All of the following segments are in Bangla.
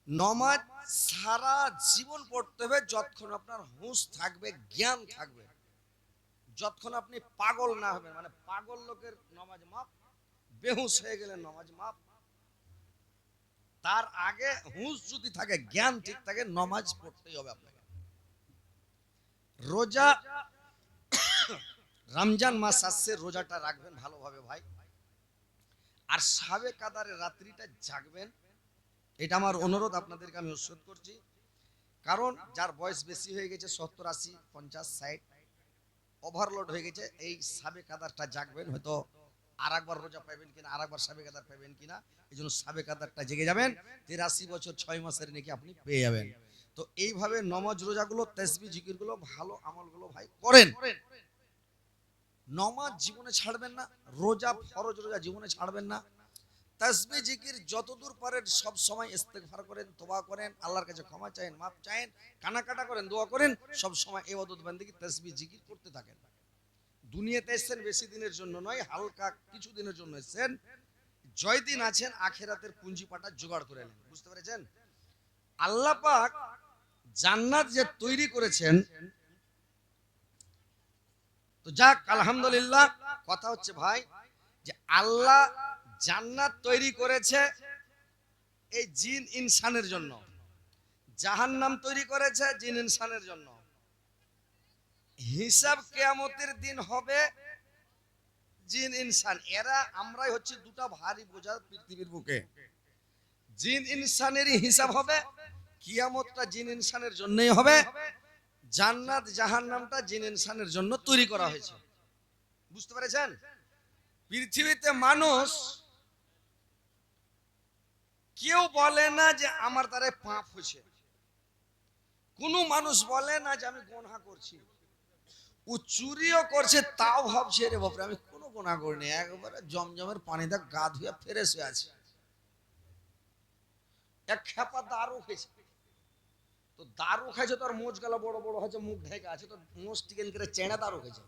নমাজ সারা জীবন পড়তে হবে, যতক্ষণ আপনার হুঁশ থাকবে, জ্ঞান থাকবে, যতক্ষণ আপনি পাগল না হবেন। মানে পাগল লোকের নমাজ মাপ, বেহুশ হয়ে গেলে নমাজ মাপ। তার আগে হুঁশ যদি থাকে, জ্ঞান ঠিক থাকে, নমাজ পড়তেই হবে আপনাকে। রোজা, রমজান মাস আসছে, রোজাটা রাখবেন ভালোভাবে ভাই। আর সাবে কাদারে রাত্রিটা জাগবেন, এটা আমার অনুরোধ আপনাদেরকে, আমি অনুরোধ করছি। কারণ যার বয়স বেশি হয়ে গেছে, 70, 80, 50, 60, ওভারলোড হয়ে গেছে, এই সাবে কাদারটা জাগবেন। হয়তো আর একবার রোজা পাবেন কিনা, আর একবার সাবে কাদার পাবেন কিনা, এই জন্য সাবে কাদারটা জেগে যাবেন। 83 বছর 6 মাসের নাকি আপনি পেয়ে যাবেন। তো এইভাবে নমাজ রোজাগুলো, তাসবিহ জিকিরগুলো, ভালো আমলগুলো ভাই করেন। নমাজ জীবনে ছাড়বেন না, রোজা, ফরজ রোজা জীবনে ছাড়বেন না। তাসবিহ জিকির যতদূর পারেন সব সময় ইস্তেগফার করেন, তওবা করেন, আল্লাহর কাছে ক্ষমা চাইেন, মাপ চাইেন, কানাকাটা করেন, দোয়া করেন, সব সময় ইবাদত বান্দেগি তাসবিহ জিকির করতে থাকেন। দুনিয়াতে এসেছেন বেশি দিনের জন্য নয়, হালকা কিছু দিনের জন্য এসেছেন। জয় দিন আছেন, আখিরাতের পুঁজি পাটা জোগাড় করে নেন। বুঝতে পেরেছেন? আল্লাহ পাক জান্নাত যে তৈরি করেছেন, তো যাক আলহামদুলিল্লাহ। কথা হচ্ছে ভাই যে আল্লাহ জান্নাত তৈরি করেছে এই জিন ইনসানের জন্য, জাহান্নাম তৈরি করেছে জিন ইনসানের জন্য। হিসাব কিয়ামতের দিন হবে জিন ইনসান, এরা আমরাই হচ্ছে দুটা ভারী বোঝা পৃথিবীর বুকে। জিন ইনসানেরই হিসাব হবে, কিয়ামতটা জিন ইনসানের জন্যই হবে, জান্নাত জাহান্নামটা জিন ইনসানের জন্য তৈরি করা হয়েছে। বুঝতে পেরেছেন? পৃথিবীতে মানুষ কেউ বলে না যে আমার দ্বারা পাপ হয়েছে, কোন মানুষ বলে না যে আমি গুনাহ করছি। ও চুরিও করছে, তাও ভাবছে রে বাপরে আমি কোনো গুনাহ করিনি, একবারে জমজমের পানিতে গা ধুয়ে ফ্রেশ হয়ে আছে। এক খেপা দারু খেয়েছে, তো দারু খাইছে, তোর মোচ গালা বড় বড় হয়েছে, মুখ ঢেকে আছে, তো মোষ টিকেন করে চেড়ে দারু খেয়েছে।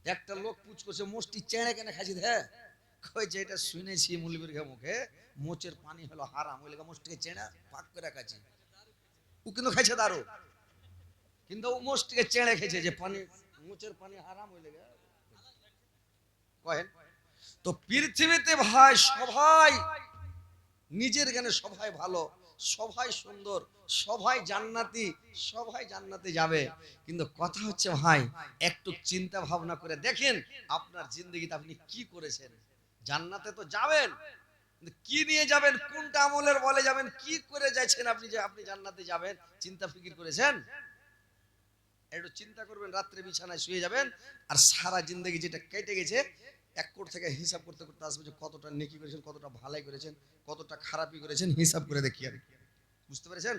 একটা লোক পুছ করছে, মোষটি চেড়ে কেন খাইছি? হ্যাঁ, কইছে এটা শুনেছি মুলবির মুখে, মোচের পানি হলো হারাম, ওই লেগে মোষটিকে চেড়ে পাক করে খাইছে। ও কিন্তু খাইছে দারু, কিন্তু ও মোষটিকে চেড়ে খেয়েছে, যে পানি, মোচের পানি হারাম হয়ে লেগে কহেন। তো পৃথিবীতে ভাই সবাই নিজের জ্ঞানে সবাই ভালো, সবাই সুন্দর, সবাই জান্নাতি, সবাই জান্নাতে যাবে। কিন্তু কথা হচ্ছে ভাই, একটু চিন্তা ভাবনা করে দেখেন আপনার জিন্দগিতে আপনি কি করেছেন। জান্নাতে তো যাবেন, কি নিয়ে যাবেন, কোনটা আমলের বলে যাবেন, কি করে যাচ্ছেন আপনি, যে আপনি জান্নাতে যাবেন, চিন্তা ফিকির করেছেন? একটু চিন্তা করবেন, রাত্রে বিছানায় শুয়ে যাবেন, আর সারা জিন্দগি যেটা কেটে গেছে এক কোট থেকে হিসাব করতে করতে আসবে, যে কতটা নেকি করেছেন, কতটা ভালাই করেছেন, কতটা খারাপই করেছেন, হিসাব করে দেখি আর। বুঝতে পেরেছেন?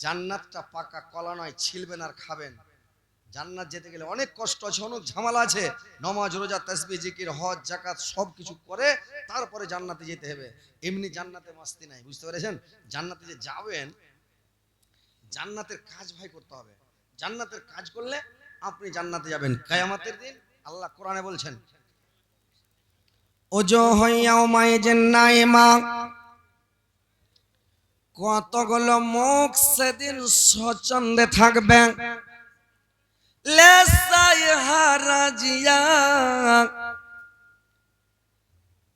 জান্নাতটা পাকা কলা নয়, ছিলবেন আর খাবেন। জান্নাত যেতে গেলে অনেক কষ্ট আছে, অনেক ঝামেলা আছে। নামাজ রোজা তাসবিহ জিকির হজ যাকাত সবকিছু করে তারপরে জান্নাতে যেতে হবে। এমনি জান্নাতে মাস্তি নাই। বুঝতে পেরেছেন? জান্নাতে যে যাবেন, জান্নাতের কাজ ভাই করতে হবে। জান্নাতের কাজ করলে আপনি জান্নাতে যাবেন কিয়ামতের দিন। আল্লাহ কোরআনে বলছেন, ওজুহু ইয়াওমাইজিন নাইমা, কতগুলো মুখ সেদিন স্বচ্ছন্দে থাকবে, লেসাইহা রাজিয়া,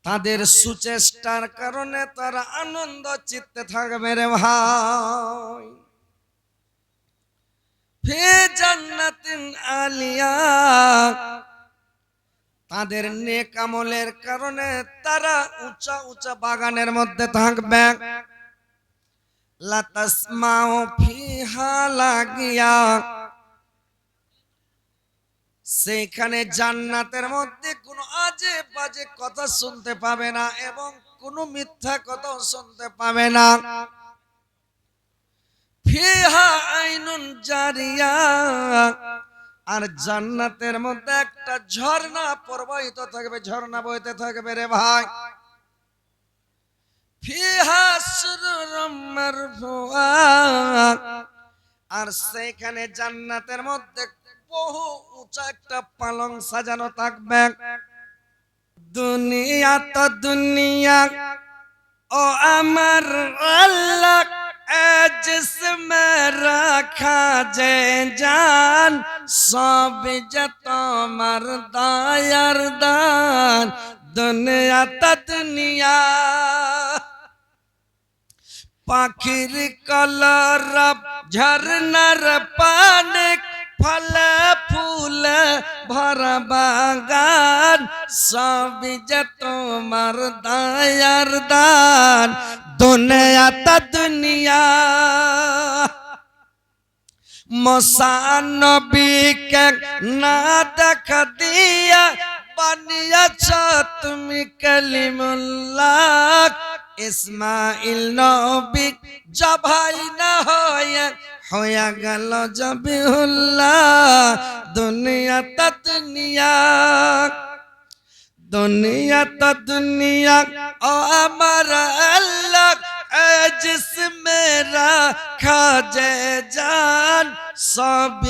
তাদের সুচেষ্টার কারণে তারা আনন্দ চিত্তে থাকবে রে ভাই। ফি জান্নাতিন আলিয়া, তাদের নেক আমলের কারণে তারা উঁচা উঁচা বাগানের মধ্যে থাকবে। লা তাসমাউ ফিহা লাগিয়া, সেখানে জান্নাতের মধ্যে কোনো আজে বাজে কথা শুনতে পাবে না, এবং কোনো মিথ্যা কথা শুনতে পাবে না। ফিহা আইনুন জারিয়া, আর জান্নাতের মধ্যে একটা ঝর্ণা প্রবাহিত থাকবে, ঝর্ণা বইতে থাকবে রে ভাই। ফিহা সুরুরুম মারফুআ, আর সেখানে জান্নাতের মধ্যে বহু উঁচা একটা পালং সাজানো থাকবে। দুনিয়া তো দুনিয়া, ও আমার আল্লাহ, जिसमें रखा जे जान सब তোমার দায়ার দান দুনিয়া দুনিয়া পাখির কলরব ঝরনার পানে ফল ফুল ভরা বাগান সব তোমার দায়ার দান দুনিয়া দুনিয়া মসানবীকে না দেখা দিয়া বানিয়েছ তুমি কালিমুল্লাহ ইসমাইল নবী জবাই না হয়ে গেল জবিহুল্লাহ দুনিয়া দুনিয়া দুনিয়া দুনিয়া ও আমার আল্লাহ जिसमें रखा जे जान सब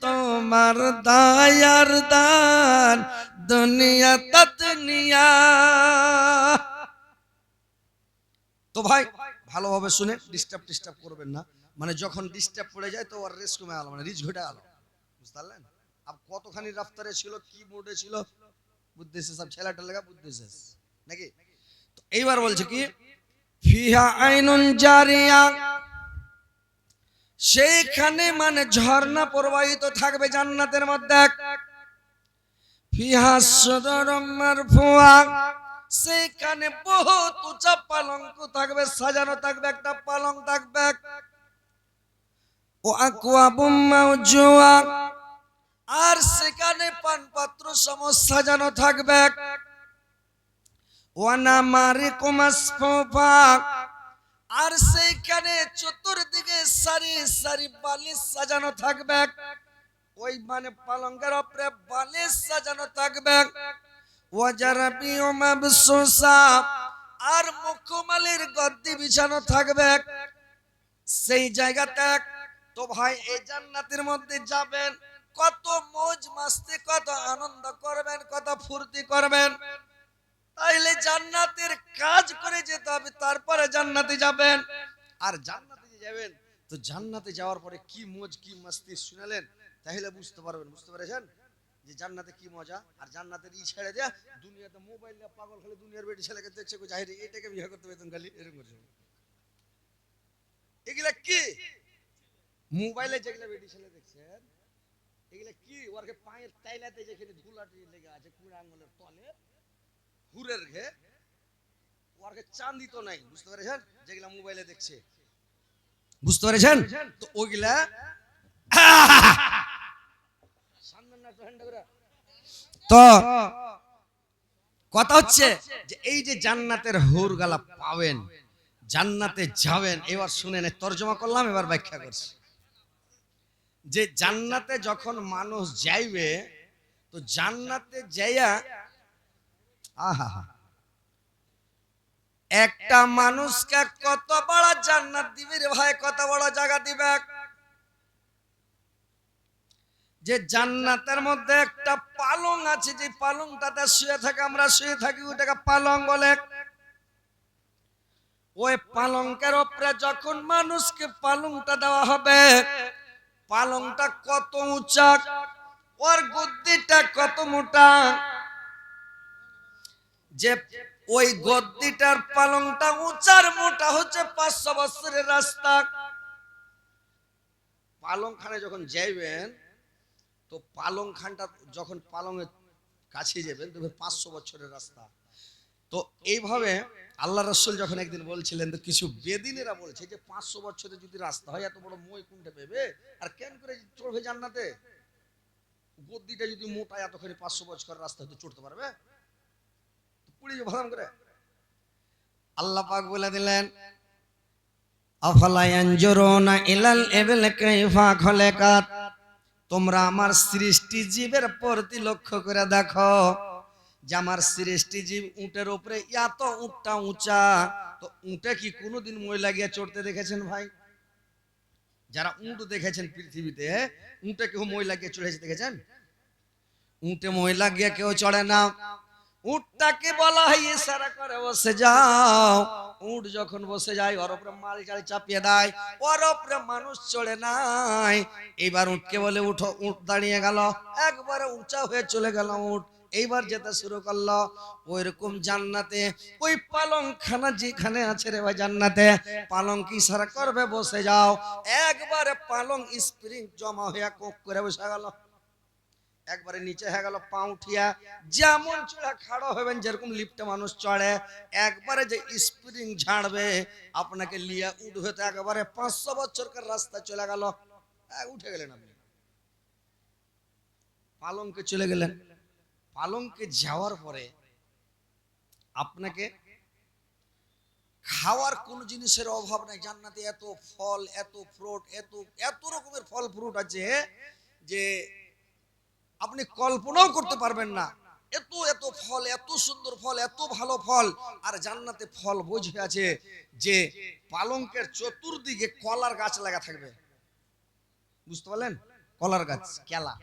তোমার দায়ার দান দুনিয়া দুনিয়া। তো ভাই ভালোভাবে শুনে ডিস্টার্ব করবেন না, মানে যখন ডিস্টার্ব পড়ে যায় তো আর রেস কমে গেল, মানে রিচ ঘটে গেল, বুঝতে পারলেন? আপ কতখানি রাফতারে ছিল, কি মোডে ছিল বুঝতেছে, সব ছেলেটা লেগা বুঝতেছে নাকি? তো এইবার বলছে কি ফিহা আইনুন জারিয়া, সেইখানে মানে ঝর্ণা প্রবাহিত থাকবে জান্নাতের মধ্যে। ফিহা সুদরুম মারফুয়া, সেইখানে বহুত উঁচা পালঙ্ক থাকবে, সাজানো থাকবে, একটা পালং থাকবে। ও আকওয়াবুম মাওজুয়া, আর সেখানে পানপাত্র সমস্ত সাজানো থাকবে। ওয়ানামারিকু মাসফুফা, আর সেইখানে চতুর্দিকে সারি সারি বালিশ সাজানো থাকবে, ওই মানে পালঙ্কের উপরে বালিশ সাজানো থাকবে। ওয়াজারাবিউ মাবসুসা, আর মুখমালির গদ্দি বিছানো থাকবে সেই জায়গাতে। তো ভাই এই জান্নাতের মধ্যে যাবেন, কত মौज মাস্তি, কত আনন্দ করবেন, কত ফুর্তি করবেন। তাইলে জান্নাতের কাজ করে যেতে হবে, তারপরে জান্নাতে যাবেন। আর জান্নাতে যাবেন তো জান্নাতে যাওয়ার পরে কি মौज কি মাস্তি শুনালেন, তাহলে বুঝতে পারবেন। বুঝতে পেরেছেন যে জান্নাতে কি মজা। আর জান্নাতের ই ছেড়ে দেয়া দুনিয়াতে মোবাইল নিয়ে পাগল, খালি দুনিয়ার বেটি ছেলেকে দেখছে কই জাহিরে এটাকে বিয়ে করতে পেতেন, খালি এরকম করছে। এগুলা কি মোবাইলে যেগুলা বেটি ছেলে দেখছেন, এগুলা কি ওরকে পায়ের টাইলাতে যেখানে ধুলাটি লেগে আছে কুড়া আঙ্গুলের তলে হুরের ঘে, ওরকে চাঁদি তো নাই। বুঝতে পেরেছেন যেগুলা মোবাইলে দেখছে, বুঝতে পেরেছেন? তো ওইগুলা তো কথা হচ্ছে যে এই যে জান্নাতের হুর গালা পাবেন, জান্নাতে যাবেন। এবার শুনেন, তর্জমা করলাম, এবার ব্যাখ্যা করছি। যে জান্নাতে যখন মানুষ যাইবে, তো জান্নাতে যাইয়া আহা একটা মানুষকে কত বড় জান্নাত দিবে রে ভাই, কত বড় জায়গা দিবে। যে জান্নাতের মধ্যে একটা পালং আছে, যে পালংটাতে শুয়ে থাকে, আমরা শুয়ে থাকি, ওটাকে পালং বলে। ওই পালংকের উপরে যখন মানুষকে পালংটা দেওয়া হবে, পালংটা কত উঁচা, ওর গদ্দিটা কত মোটা, যে ওই গদ্দিটার পালংটা উঁচার মোটা হচ্ছে 500 বছরের রাস্তা। পালং খানে যখন যাইবেন, তো পালং খানটা যখন পালংয়ের কাছে যাবেন, তবে 500 বছরের রাস্তা। তো এইভাবে আল্লাহ রাসূল যখন একদিন বলছিলেন, তো কিছু বেদিনেরা বলছে যে 500 বছরের যদি রাস্তা হয়, এত বড় মই কোনটা পেবে, আর কেন করে চড়বে জান্নাতে? গদ্দিটা যদি মোটা, এতখানি 500 বছরের রাস্তা হয়তো চড়তে পারবে? পুড়ে যাবে ভালো করে। আল্লাহ পাক বলে দিলেন, আফালা ইয়ানজুরুনা ইলাল ইবলি কাইফা খলাকাত, তোমরা আমার সৃষ্টি জীবের প্রতি লক্ষ্য করে দেখো, যে আমার সৃষ্টি জীব উটের উপরে এত উটটা উঁচা, তো উটে কি কোনোদিন মই লাগিয়ে চড়তে দেখেছেন ভাই? যারা উট দেখেছেন পৃথিবীতে, উটে কেউ মই লাগিয়ে চড়েছে দেখেছেন? উটে মই লাগিয়ে কেউ চড়ে না। উটটাকে বলা হয় ইশারা করে বসে যাও। উট যখন বসে যায় ওর উপরে মাল জাল চাপিয়ে দেয়, ওর উপরে মানুষ চড়ে নাই। এইবার উটকে বলে উঠো, উট দাঁড়িয়ে গেল, একবারে উঁচা হয়ে চলে গেল উট। এইবার যেতে শুরু করলো। ওইরকম জান্নাতে ওই পালংখানা যেখানে আছে রে ভাই জান্নাতে, পালং কি ইশারা করবে বসে যাও, একবারে পালং স্প্রিং জমা হয়ে কোক করে বসে গেল। একবারে নিচে হয়ে গেল, পা উঠিয়া যেমন চূড়া খাড়া হবেন, যেরকম লিফটে মানুষ চড়ে, একবারে যে স্প্রিং ঝাড়বে আপনাকে লিয়া উঠবে, তো একবারে 500 বছরকার রাস্তা চলে গেল। উঠে গেলেন আপনি, পালংকে চলে গেলেন। পালংকে যাওয়ার পরে আপনাকে খাওয়ার কোন জিনিসের অভাব নাই। জান্নাতে এত ফল, এত ফ্রুট, এত এত রকমের ফল ফ্রুট আছে যে আপনি কল্পনাও করতে পারবেন না। এত এত ফল, এত সুন্দর ফল, এত ভালো ফল। আর জান্নাতে ফল বোঝে আছে যে পালংকের চতুর্দিকে কলার গাছ লাগা থাকবে। বুঝতে পারলেন? কলার গাছ, কেলা,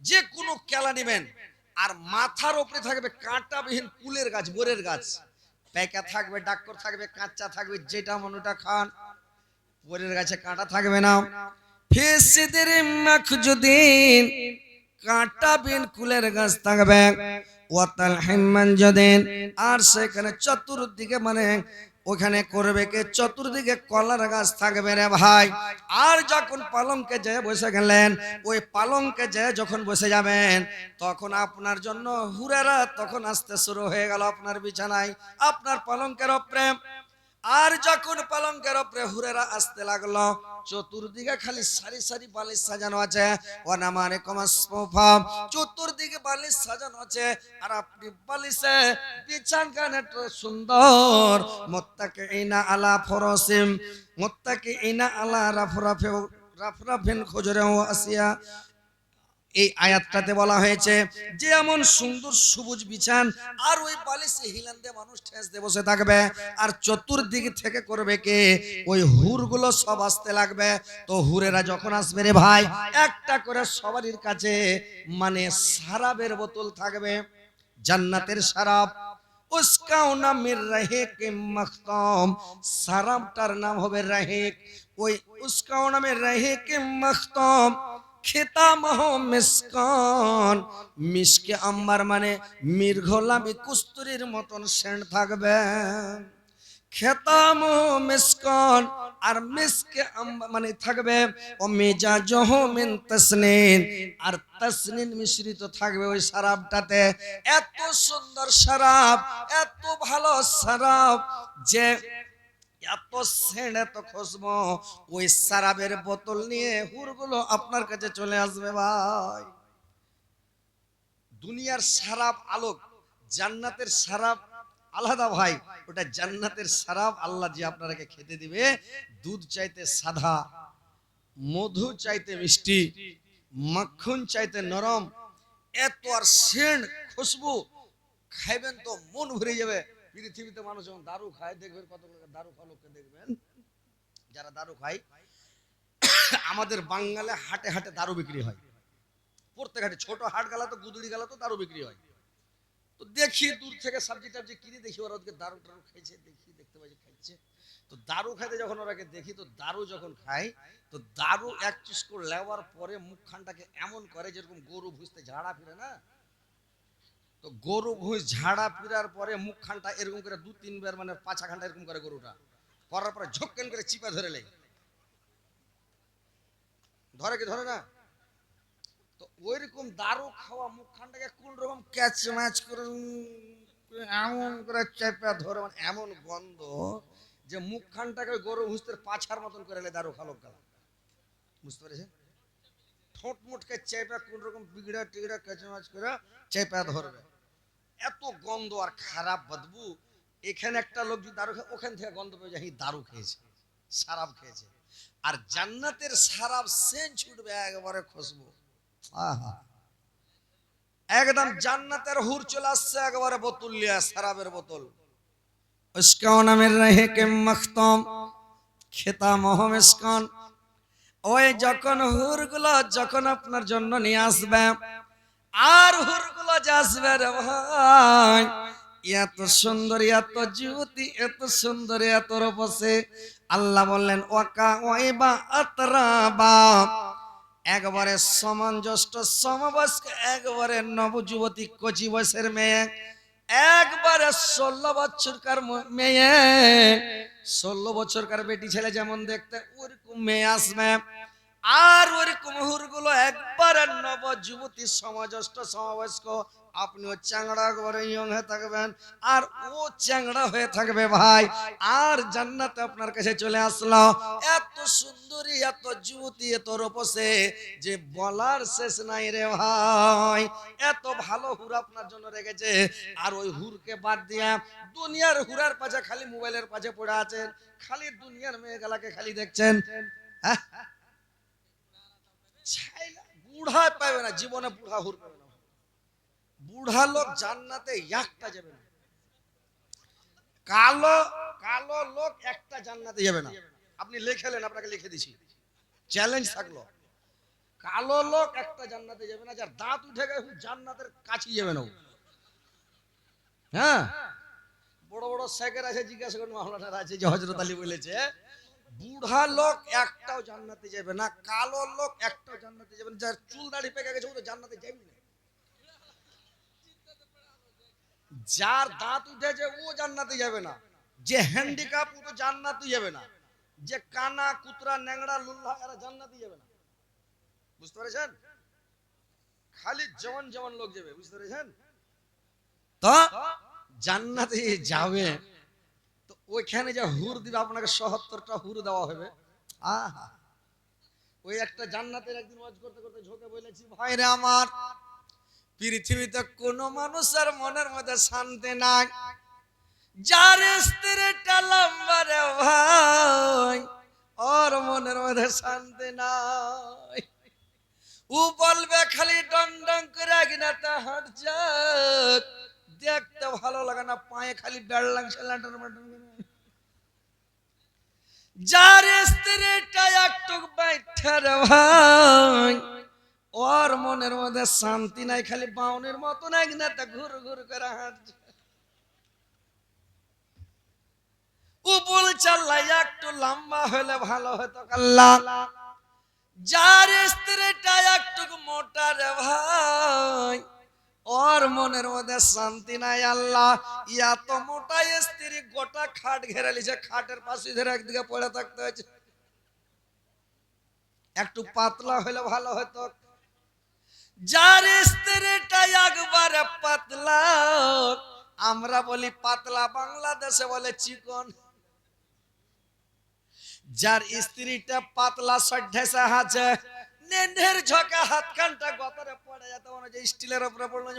যে কোনো কেলা নেবেন। আর মাথার উপরে থাকবে কাঁটাবিহীন কুলের গাছ, বোরের গাছ। পেকা থাকবে, ডাক্কর থাকবে, কাঁচা থাকবে, যেটা মনটা খান। বোরের গাছে কাঁটা থাকবে না। ফেসিদের মাখজুদিন, কাঁটাবিহীন কুলের গাছ থাকবে। ওয়াতাল হিম্মানজুদিন, আর সেখানে চতুর্দিকে মানে ওখানে করবে কে, চতুর্দিকে কলার গাছ থাকবে রে ভাই। আর যখন পালংকে যে বসে গেলেন, ওই পালংকে যে যখন বসে যাবেন, তখন আপনার জন্য হুরেরা তখন আসতে শুরু হয়ে গেল আপনার বিছানায়, আপনার পালংকের উপরে। আর যখন পালংকের উপরে হুরেরা আসতে লাগলো, চতুর্দিকে খালি সারি সারি বালিশ সাজানো আছে। ও নামারে কমাসফা, চতুর্দিকে বালিশ সাজানো আছে। আর আপনি বালিশে বিছানখান এত সুন্দর, মুত্তাকিইনা আলা ফরাসিম, মুত্তাকিইনা আলা রাফরাফিন খুজুরিন ওয়া আসিয়া। এই আয়াতটাতে বলা হয়েছে যে এমন সুন্দর সবুজ বিছান, আর ওই বালিশে হিলান দিয়ে মানুষ ঠেস দিয়ে বসে থাকবে। আর চতুর্দিক থেকে করবে কে, ওই হুরগুলো সব আসতে লাগবে। তো হুরেরা যখন আসবে রে ভাই, একটা করে সবারই কাছে মানে শরাবের বোতল থাকবে, জান্নাতের শরাব। উসকাও নামের রাহিক মখতুম, শরাবটার নাম হবে রাহিক। ওই উসকাও নামের রাহিক মখতুম, খিতামহ মিসকান, মিশকে আম্বার মানে মৃগলামি কস্তুরীর মতন সেন্ট থাকবে। খেতামহ মিসকান, আর মিশকে আম্বার মানে থাকবে ও মিজাজহ মিন তাসনিন, আর তাসনিন মিশ্রিত থাকবে ওই শরাবটাতে। এত সুন্দর শরাব, এত ভালো শরাব যে এত সেন্ট, এত খুশবু। ওই শরাবের বোতল নিয়ে হুরগুলো আপনার কাছে চলে আসবে ভাই। দুনিয়ার শরাব আলোক, জান্নাতের শরাব আলাদা ভাই। ওটা জান্নাতের শরাব আল্লাহ যে আপনাকে খেতে দিবে, দুধ চাইতে সাদা, মধু চাইতে মিষ্টি, মাখন চাইতে নরম, এত আর সেন্ট খুশবু, খাইবেন তো মন ভরে যাবে। পৃথিবীতে মানুষ যখন দারু খায়, দেখবেন কত দারু খাওয়া লোককে দেখবেন, যারা দারু খায়, আমাদের বাঙালে হাটে হাটে দারু বিক্রি হয়। প্রত্যেক হাটে, ছোট হাট গালা তো, গুদুড়ি গালা তো দারু বিক্রি হয়। তো দেখি দূর থেকে সবজি টবজি কিনে, দেখি ওরা ওদেরকে দারু টারু খাইছে, দেখি দেখতে পাচ্ছি খাইছে। তো দারু খাইতে যখন ওরাকে দেখি, তো দারু যখন খায়, তো দারু এক চুস করে লেওয়ার পরে মুখখানটাকে এমন করে যেরকম গরু ভুঁজতে ঝাড়া ফিরে না, তো গরু ভুঁজ ঝাড়া ফিরার পরে মুখখানটা এরকম করে 2-3 বার মানে পাছা খানটা এরকম করে গরুটা করার পরে ঝোঁকেন করে চিপা ধরে লেয়, ধরে কি ধরে না? তো ওইরকম দারু খাওয়া মুখখানটাকে কোন রকম ক্যাচ ম্যাচ করে এমন করে চেপে ধরে, মানে এমন গন্ধ যে মুখখানটাকে গরু ভুঁজতে পাছার মতন করে দারু খালো গেল। বুঝতে পেরেছেন? ঠোঁট মুটকে চেপে কোন রকম বিগড়া টিগড়া ক্যাচ ম্যাচ করে চেপে ধরবে, এত গন্ধ আর খারাপ বদবু। এখানে একটা লোক যদি দারু খায়, ওখান থেকে গন্ধ পেয়ে যায় দারু খেয়েছে, শরাব খেয়েছে। আর জান্নাতের শরাব সেন্ট ছুটবে একবারে খুশবু। আহা, একদম জান্নাতের হুর চলে আসছে একবারে বোতল লিয়া, শরাবের বোতল। উসকাও নামের রাহিক মখতুম, খিতামহ মিসকান। ওই যখন হুরগুলো যখন আপনার জন্য নিয়ে আসবে, আর হুরগুলো যাসবে রে ভাই, এত সুন্দর এত যুবতী এত সুন্দর এত রূপসে। আল্লাহ বললেন ওয়াকা ওয়াইবা আতরাবা, একবারে সমঞ্জষ্ট সমবয়স্ক, একবারে নবযুবতী কচি বয়সের মেয়ে, একবারে 16 বছরকার মেয়ে, 16 বছরকার বেটি ছেলে যেমন দেখতে ওরকম মেয়ে আসবে। আর ওরকম হুরগুলো একবারে নবযুবতী সমজ্যেষ্ঠ সমবয়স্ক। আপনিও চ্যাংড়া করে ইয়ং হয়ে থাকবেন আর ও চ্যাংড়া হয়ে থাকবে ভাই। আর জান্নাতে আপনার কাছে চলে আসলো এত সুন্দরী এত যুবতী এত রূপসে যে বলার শেষ নাই রে ভাই। এত ভালো হুর আপনার জন্য রেখেছে। আর ওই হুরকে বাদ দিয়া দুনিয়ার হুরার পাশে খালি মোবাইলের পাশে পড়ে আছেন, খালি দুনিয়ার মেয়েগুলাকে খালি দেখছেন। হ্যাঁ, বুড়া পাবে না জীবনে, বুড়া হুর পাবে না। বুড়া লোক জান্নাতে একটা যাবে না, কালো কালো লোক একটা জান্নাতে যাবে না। আপনি লিখেলেন, আপনাকে লিখে দিছি, চ্যালেঞ্জ থাকলো, কালো লোক একটা জান্নাতে যাবে না। যার দাঁত উঠে গেছে জান্নাতের কাছে যাবে না। হ্যাঁ, বড় বড় শেখের আছে, জিজ্ঞাসা করুন মাওলানার আছে, যে হযরত আলী বলেছে বুড়া লোক একটাও জান্নাতে যাবে না, কালো লোক একটাও জান্নাতে যাবে না। যার চুল দাড়ি পেকে গেছে ও তো জান্নাতে যাবে না। যার দাঁত উঠেছে ও জান্নাতে যাবে না, যে হ্যান্ডিক্যাপ ও তো জান্নাতে যাবে না, যে কানা কুতরা ন্যাংড়া লুল্লা এরা জান্নাতে যাবে না। বুঝতে পেরেছেন? খালি জওয়ান জওয়ান লোক যাবে। বুঝতে পেরেছেন? তো জান্নাতে যাবে তো ওইখানে যে হুর দিবে আপনাকে ৭০টা হুর দেওয়া হবে। আহা, ওই একটা জান্নাতের একদিন ওয়াজ করতে করতে ঝোঁকে বলেছি, ভাই রে আমার, পৃথিবীতে কোন মানুষের মনের মধ্যে শান্তি নাই যার স্ত্রীটা লম্বা রে ভাই, ওর মনের মধ্যে শান্তি নাই। ও বলবে খালি ডং ডং করে কিনাতে হাঁটছে, দেখতে ভালো লাগে না, পায়ে খালি বেড় লাগছে। যার স্ত্রীটা একটু বাইঠা রে ভাই, ওর মনের মধ্যে শান্তি নাই, খালি বাউনের মতো নাই কিনা তা ঘুর ঘুর করে হাঁটছে। উপল চাল্লাই একটু লম্বা হলে ভালো হতো আল্লাহ। যার স্ত্রীটা একটু মোটা রে ভাই, ওর মনের মধ্যে শান্তি নাই আল্লাহ। ইয়া তো মোটা স্ত্রী গোটা খাট ঘেরে লিছে, খাটের পাশে ধরে একদিকে পড়ে থাকতে হয়েছে। একটু পাতলা হলে ভালো হতো। যার স্ত্রীটা একবারে পাতলা, আমরা বলি পাতলা, বাংলাদেশে বলে চিকন। যার স্ত্রীটা পাতলা সঢেসা আছে, নেন্ডের ঝোঁকা হাত কানটা গতরে পড়ে যেত, মনে যে স্টিলের উপরে পড়লো,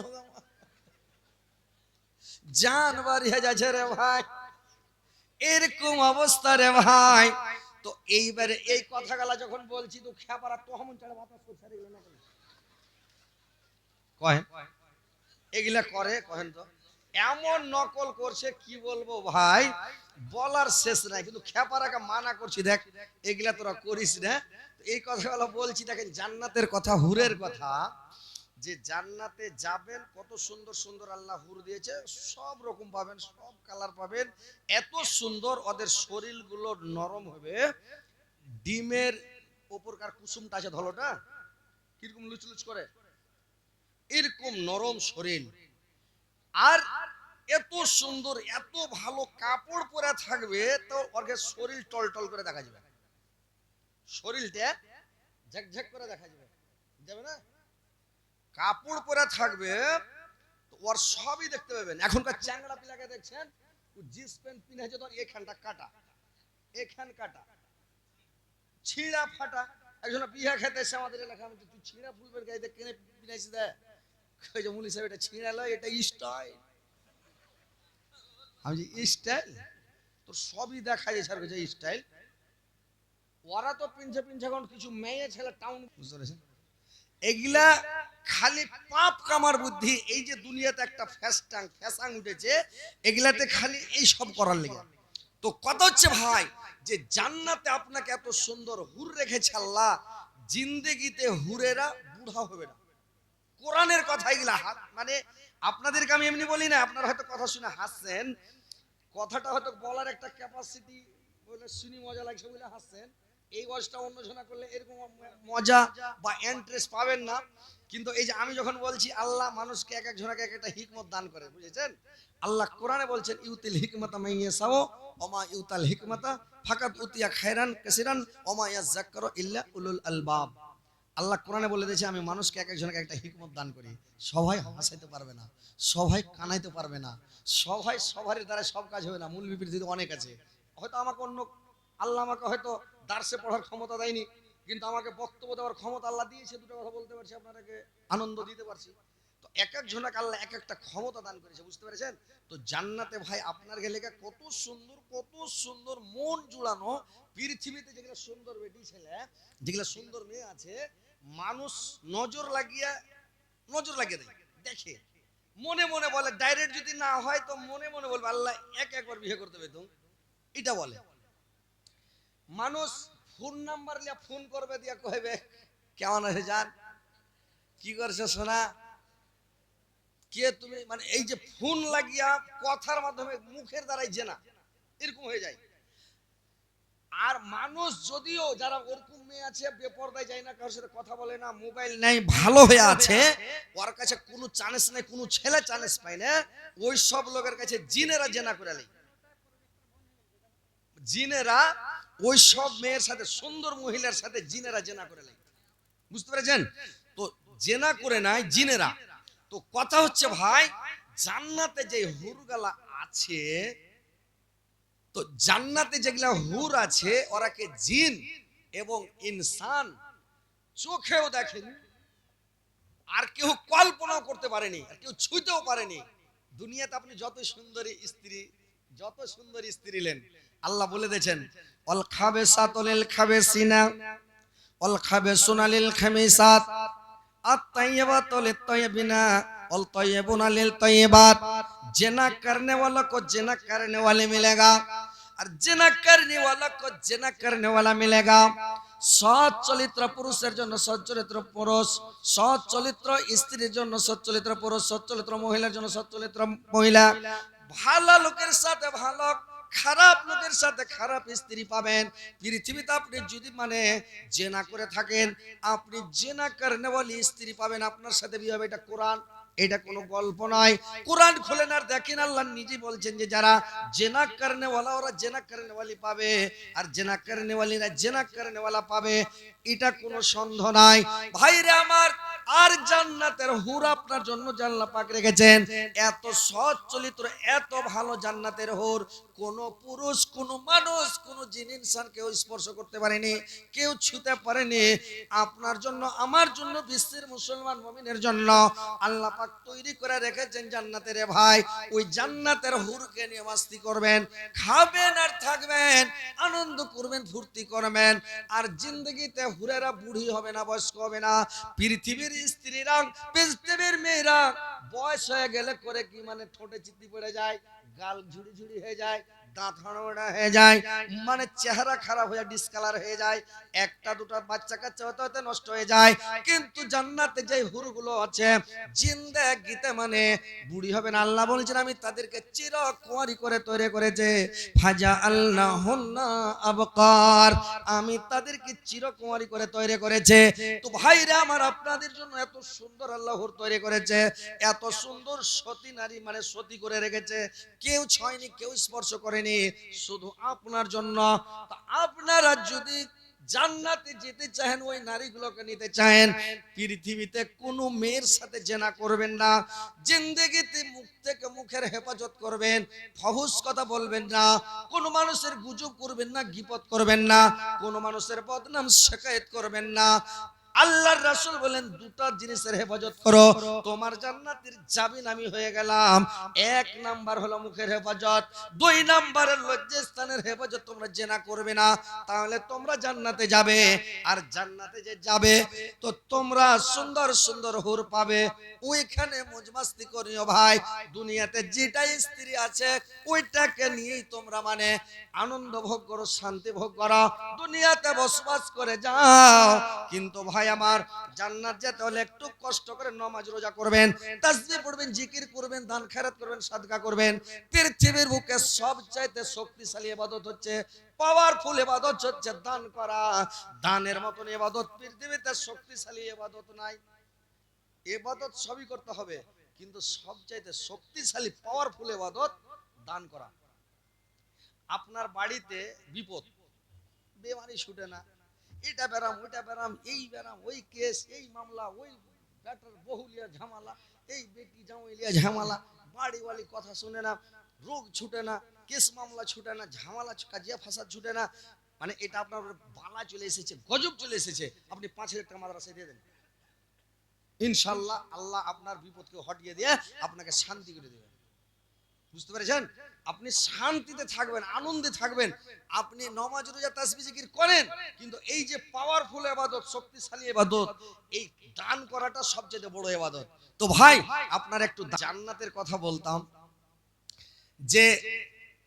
জান বাড়িয়ে যাচ্ছে রে ভাই। এরকম অবস্থা রে ভাই। তো এইবারে এই কথাগুলা যখন বলছি তো খেপারা তহমন চড়ে বাতাস করছে, কহেন এগুলা করে, কহেন তো এমন নকল করছে কি বলবো ভাই, বলার শেষ নাই। কিন্তু খেপারাকে মানা করছি, দেখ এগুলা তোরা করিস না। এই কথাগুলো বলছি, দেখেন জান্নাতের কথা, হুরের কথা, যে জান্নাতে যাবেন কত সুন্দর সুন্দর আল্লাহ হুর দিয়েছে, সব রকম পাবেন, সব কালার পাবেন, এত সুন্দর। ওদের শরীরগুলো নরম হবে, ডিমের উপরকার কুসুমটা আছে ধলোটা কিরকম লুচলুচ করে, এরকম নরম শরীর। আর এত সুন্দর এত ভালো কাপড় পরে থাকবে, তো ওর শরীর টলটল করে দেখা যাবে, শরীরটা ঝকঝক করে দেখা যাবে, যাবে না? কাপড় পরে থাকবে তো ওর সবই দেখতে পাবেন। এখনকার চ্যাংড়া পিলাকে দেখছেন, ও জিন্স প্যান্ট পিনেছে তো এখানটা কাটা, এখান কাটা, ছিঁড়া ফাটা। একজন বিয়া খেতে এসে আমাদের এলাকা, তুই ছিঁড়া ফুলবের গাইতে কেনে পিনাইছি দে, মুলি সাহেব এটা ছিঁড়ালো, এটা স্টাইল। আমি যে স্টাইল তোর সবই দেখা যায় স্যার, স্টাইল। ওরা তো পিনছে পিনছে, কারণ কিছু মেয়ে ছেলে টাউন, বুঝতে পেরেছেন? এগুলা খালি পাপ কামার বুদ্ধি। এই যে দুনিয়াতে একটা ফ্যাশন উঠেছে, এগুলাতে খালি এই সব করার লেগে। তো কথা হচ্ছে ভাই, যে জান্নাতে আপনাকে এত সুন্দর হুর রেখেছে আল্লাহ, জিন্দেগিতে হুরেরা বুড়া হবে না। কোরআনের কথা এগুলা মানে আপনাদেরকে আমি এমনি বলি না, আপনারা হয়তো কথা শুনে হাসছেন, কথাটা হয়তো বলার একটা ক্যাপাসিটি বলে শুনি মজা লাগছে বলে হাসছেন। এই ওয়াজটা অন্যজনা করলে এরকম মজা বা ইন্টারেস্ট পাবেন না। কিন্তু এই যে আমি যখন বলছি আল্লাহ মানুষকে এক এক জনকে এক একটা হিকমত দান করে, বুঝেছেন? আল্লাহ কোরআনে বলছেন ইউতিল হিকমাতা মান ইয়াসাও ওমা ইউতাল হিকমাতা ফাকাত উতিয়া খায়রান কাসিরান ওমা ইয়াযাক্কারু ইল্লা উলুল আলবাব। আল্লাহ কোরআনে বলে দিয়েছে আমি মানুষকে এক একজনকে একটা হিকমত দান করি। সবাই হাসাইতে পারবে না, সবাই কানাইতে পারবে না, সবাই সবার দ্বারা সব কাজ হবে না। মূল বিবৃতি অনেক আছে। হয়তো আমাকে অন্য আল্লাহ আমাকে হয়তো দার্সে পড়ার ক্ষমতা দেয়নি, কিন্তু আমাকে বক্তব্য দেওয়ার ক্ষমতা আল্লাহ দিয়েছে। দুটো কথা বলতে পারছি, আপনাদেরকে আনন্দ দিতে পারছি। তো এক এক জনকে আল্লাহ এক একটা ক্ষমতা দান করেছে, বুঝতে পেরেছেন? তো জান্নাতে ভাই আপনার গেলে কত সুন্দর, কত সুন্দর মন জুড়ানো পৃথিবীতে যেগুলো সুন্দর বেটি ছেলে, যেগুলো সুন্দর মেয়ে আছে, মানুষ নজর লাগিয়ে দেয়, দেখে মনে মনে বলে, ডাইরেক্ট যদি না হয় তো মনে মনে বলবে আল্লাহ একবার বিয়ে করতে হবে। তো এটা বলে মানুষ ফোন নাম্বার লিয়া ফোন করবে, দিয়া কইবে কেমন আছে জান, কি করছো সোনা, কে তুমি, মানে এই যে ফোন লাগিয়া কথার মাধ্যমে মুখের দ্বারাই জেনা এরকম হয়ে যায়। আর মানুষ যদিও যারা ওরকম মেয়ে আছে বেপরদায় যায় না, কারোর সাথে কথা বলে না, মোবাইল নাই, ভালো হয়ে আছে, ওর কাছে কোনো চান্স নাই, কোনো ছেলে চান্স পায় না, ওই সব লোকের কাছে জিনেরা জেনা করে লাই। জিনেরা ওই সব মেয়ের সাথে, সুন্দর মহিলার সাথে জিনেরা জেনা করে লাই, বুঝতে পেরেছেন? তো জেনা করে নাই জিনেরা। তো কথা হচ্ছে ভাই, জান্নাতে যে হুরগালা আছে, তো জান্নাতে যেগুলা হুর আছে ওরাকে জিন এবং ইনসান চোখেও দেখেনি, আর কেউ কল্পনাও করতে পারেনি, আর কেউ ছুঁতেও পারেনি। দুনিয়াতে আপনি যত সুন্দরী স্ত্রী নেন, আল্লাহ বলে দিয়েছেন অল খাবেসাতু লিল খাবেসিনা অল খাবেসুনা লিল খামিসাত আত-তাইয়্যিবাতু লিত-তাইয়্যিবিনা অল তাইয়্যিবুনা লিল-তাইয়্যিবাত। जिना करने वाला को जिना करने वाले मिलेगा और जिना करने वाला को जिना करने वाला मिलेगा। সৎ চরিত্র পুরুষের জন্য সৎ চরিত্র পুরুষ, সৎ চরিত্র স্ত্রীর জন্য সৎ চরিত্র পুরুষ, সৎ চরিত্র মহিলার জন্য সৎ চরিত্র মহিলা। ভালো লোকের সাথে ভালো, খারাপ লোকের সাথে খারাপ স্ত্রী পাবেন। পৃথিবীতে আপনি যদি মানে জেনা করে থাকেন, আপনি জেনা করনে ওয়ালি স্ত্রী পাবেন, আপনার সাথে বিয়ে হবে। এটা কোরআন, এটা কোনো গল্প নয়। কোরআন খুলেন আর দেখেন, আল্লাহ নিজে বলছেন যে যারা জেনা করনে ওয়ালা ওরা জেনা করনে ওয়ালি পাবে, আর জেনা করনে ওয়ালিরা জেনা করনে ওয়ালা পাবে, এটা কোনো সন্দেহ নাই। ভাইরে আমার, আর জান্নাতের হুর আপনার জন্য আল্লাহ পাক রেখেছেন এত সৎ চরিত্র, এত ভালো জান্নাতের হুর কোন পুরুষ, কোন মানুষ, কোন জিন ইনসান কেউ স্পর্শ করতে পারেনি, কেউ ছুঁতে পারেনি। আপনার জন্য, আমার জন্য, বিশ্বের মুসলমান মুমিনের জন্য আল্লাহ পাক তৈরি করে রেখেছেন জান্নাতের ভাই। ওই জান্নাতের হুরকে নিয়ে মাস্তি করবেন, খাবেন আর থাকবেন, আনন্দ করবেন, ফুর্তি করবেন। আর জিন্দগিতে হুরেরা বুড়ি হবে না, বয়স্ক হবে না। পৃথিবীর স্ত্রীরা, পৃথিবীর মেয়েরা বয়স হয়ে গেলে করে কি মানে ঠোঁটে চিত্তি পড়ে যায়, গাল ঝুড়ি ঝুড়ি হয়ে যায়, দাঁত হাড়োড়া হয়ে যায়, মানে চেহারা খারাপ হয়ে ডিসকালার হয়ে যায়, একটা দুটা বাচ্চা কাচ্চা হতে হতে নষ্ট হয়ে যায়। কিন্তু জান্নাতে যে হুরগুলো আছে জিন্দেগিতে মানে বুড়ি হবে না। আল্লাহ বলছেন আমি তাদেরকে চিরকুমারী করে তৈরি করেছে, ফাজা আল্লাহুন্না আবকার, আমি তাদেরকে চিরকুমারী করে তৈরি করেছে। তো ভাইরা আমার, আপনাদের জন্য এত সুন্দর আল্লাহ হুর তৈরি করেছে, এত সুন্দর সতী নারী মানে সতী করে রেখেছে, কেউ ছয়নি, কেউ স্পর্শ করেনি, শুধু আপনার জন্য। আপনারা যদি জান্নাতে যেতে চান, ওই নারীগুলোকে নিতে চান, পৃথিবীতে কোনো মেয়ের সাথে জেনা করবেন না, জিন্দেগিতে মুখ থেকে মুখের হেফাজত করবেন, ফহুশ কথা বলবেন না, কোনো মানুষের গুজব করবেন না, গীবত করবেন না, কোনো মানুষের বদনাম শিকায়ত করবেন না। আল্লাহর রাসূল বলেন দুটো জিনিসের হেফাজত করো, তোমার জান্নাতের জামিন আমি হয়ে গেলাম। এক নাম্বার হলো মুখের হেফাজত, দুই নাম্বারের লজ্জাস্থানের হেফাজত। তোমরা জেনা করবে না, তাহলে তোমরা জান্নাতে যাবে। আর জান্নাতে যে যাবে তো তোমরা সুন্দর সুন্দর হুর পাবে, ওইখানে মজমাস্তি করিও ভাই। দুনিয়াতে যেটা স্ত্রী আছে ওইটাকে নিয়েই তোমরা মানে আনন্দ ভোগ করো, শান্তি ভোগ করো, দুনিয়াতে বসবাস করে যাও। কিন্তু ভাই ভাই আমার, জান্নাত যেতে হলে একটু কষ্ট করে নামাজ রোজা করবেন, তাসবিহ পড়বেন, জিকির করবেন, দান খেরাত করবেন, সাদকা করবেন। পৃথিবীর বুকে সবচাইতে শক্তিশালী ইবাদত হচ্ছে, পাওয়ারফুল ইবাদত হচ্ছে দান করা। দানের মতন ইবাদত পৃথিবীতে শক্তিশালী ইবাদত নাই। ইবাদত সবই করতে হবে, কিন্তু সবচাইতে শক্তিশালী পাওয়ারফুল ইবাদত দান করা। আপনার বাড়িতে বিপদ, বেমারি ছুটে না, এটা বেরাম ওইটা বেরাম, এই বেরাম ওই কেস এই মামলা, ওই ব্যাটার বহুলিয়া ঝামেলা, এই বেটি জামাইলিয়া ঝামেলা, বাড়িওয়ালি কথা শুনে না, রোগ ছুটে না, কেস মামলা ছুটে না, ঝামেলা কাজিয়া ফাসাদ ছুটে না, মানে এটা আপনার বালা চলে এসেছে, গজব চলে এসেছে, আপনি 5,000 টাকা মাদ্রাসায় দিয়ে দেন, ইনশাআল্লাহ আল্লাহ আপনার বিপদকে হটিয়ে দিয়ে আপনাকে শান্তি করে দেবেন। বুঝতে পেরেছেন? আপনি শান্তিতে থাকবেন, আনন্দে থাকবেন। আপনি নামাজ রোজা তাসবিহ জিকির করেন, কিন্তু এই যে পাওয়ারফুল ইবাদত, শক্তিশালী ইবাদত, এই দান করাটা সবচেয়ে বড় ইবাদত। তো ভাই আপনার একটু জান্নাতের কথা বলতাম, যে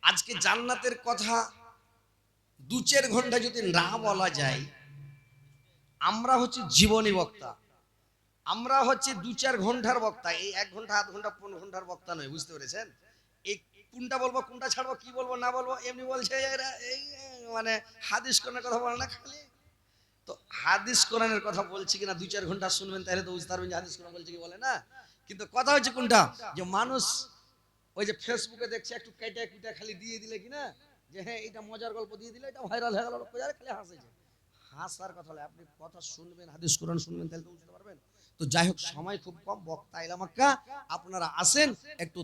আজকে জান্নাতের কথা 2-4 ঘন্টা যদি না বলা যায়, আমরা হচ্ছে জীবনী বক্তা, আমরা হচ্ছে 2-4 ঘন্টার বক্তা, এই 1 ঘন্টা 1/2 ঘন্টা 15 ঘন্টার বক্তা নয়। বুঝতে পেরেছেন? এই কোনটা বলবো কোনটা ছাড়বো, কি বলবো না বলবো, এমনি বলছে এরা, এই মানে হাদিস কোরআনের কথা বলে না খালি। তো হাদিস কোরআনের কথা বলছি কিনা 2-4 ঘন্টা শুনবেন, তাহলে তো বুঝতে পারবেন যে হাদিস কোরআন বলছে কি বলে না। কিন্তু কথা হচ্ছে কোনটা, যে মানুষ ওই যে ফেসবুকে দেখছে একটু কেটে কুটে খালি দিয়ে দিলে কিনা, যে হ্যাঁ এটা মজার গল্প দিয়ে দিলে, এটা ভাইরাল হয়ে গেল, লোক খালি হাসেছে। হাসার কথা হলে আপনি কথা শুনবেন, হাদিস কোরআন শুনবেন, তাহলে তো বুঝতে পারবেন। তো যাই হোক, সময় খুব কম, বক্তা এলাম, আপনারা আসেন একটু